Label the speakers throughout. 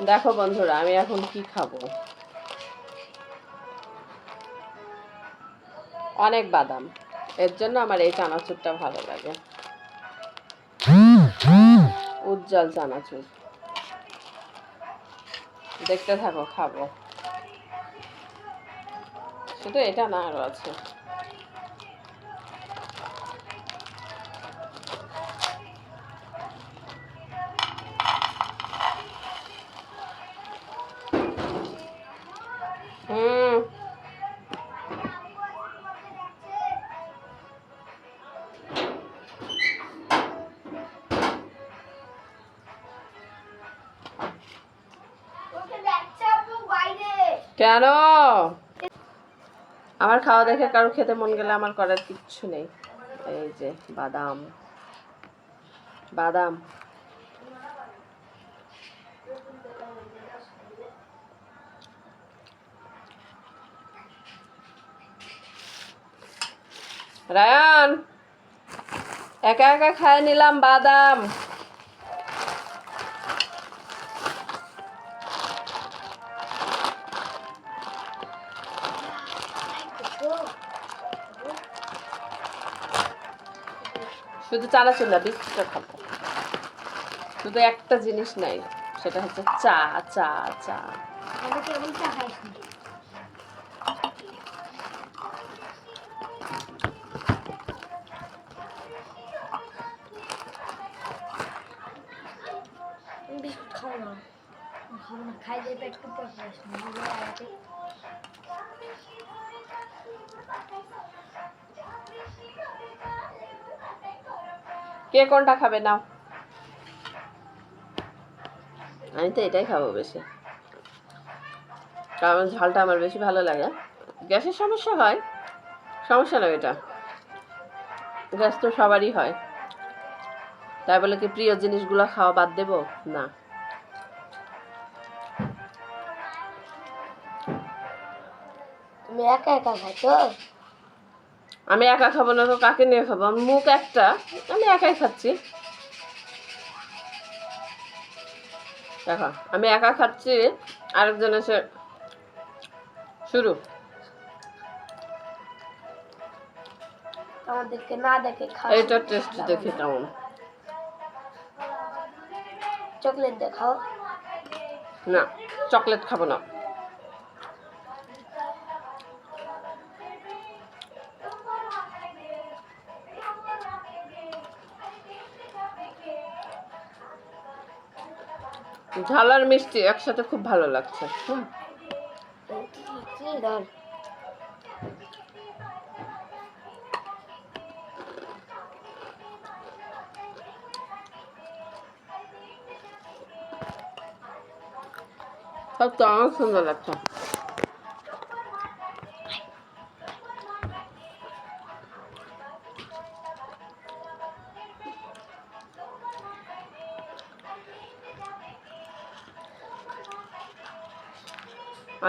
Speaker 1: দেখো বন্ধুরা, আমি এখন কি খাবো। অনেক বাদাম, এর জন্য আমার এই চানাচুরটা ভালো লাগে। উজ্জ্বল চানাচুর, দেখতে থাকো, খাবো। শুধু এটা না, আরো আছে। কেন? আমার খাওয়া দেখে কারো খেতে মন গেলে আমার করার কিচ্ছু নেই। এই যে বাদাম, বাদাম। রায়ান, একা একা খায় নিলাম বাদাম। শুধু চানাচুর না, বিস্কুটটা খাবো। শুধু একটা জিনিস নাই, সেটা হচ্ছে চা। চা চা
Speaker 2: বিস্কুট খাও না, খাও না, খাই দিয়ে পেট খুব
Speaker 1: কে কোনটা খাবে না? আমি তো এটাই খাবো বেশি, কারণ ঝালটা আমার বেশি ভালো লাগে। গ্যাসের সমস্যা হয়, সমস্যা নয়, এটা গ্যাস তো সবারই হয়, তাই বলে কি প্রিয় জিনিসগুলো খাওয়া বাদ দেব? না।
Speaker 2: তুমি একা একা খাচ্ছো?
Speaker 1: আমি একা খাবো না তো কাকে নিয়ে খাবো? আমার মুখ একটা, আমি একাই খাচ্ছি। দেখো, আমি একা খাচ্ছি, আরেকজন এসে শুরু।
Speaker 2: আমাদেরকে না দেখে খাও।
Speaker 1: এইটার টেস্ট দেখি কেমন।
Speaker 2: চকলেট দেখাও।
Speaker 1: না, চকলেট খাবো না। ঝাল আর মিষ্টি একসাথে খুব ভালো লাগছে। সব তো অনেক সুন্দর লাগছে।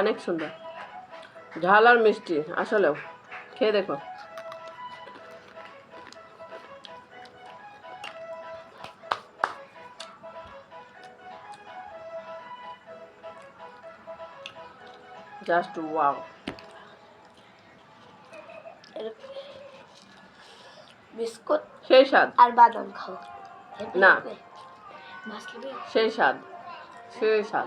Speaker 1: অনেক সুন্দর ঝাল আর মিষ্টি, আসলেও খেয়ে দেখো। Just wow.
Speaker 2: বিস্কুট
Speaker 1: সেই স্বাদ
Speaker 2: আর বাদাম খাও।
Speaker 1: না, সেই স্বাদ, সেই স্বাদ।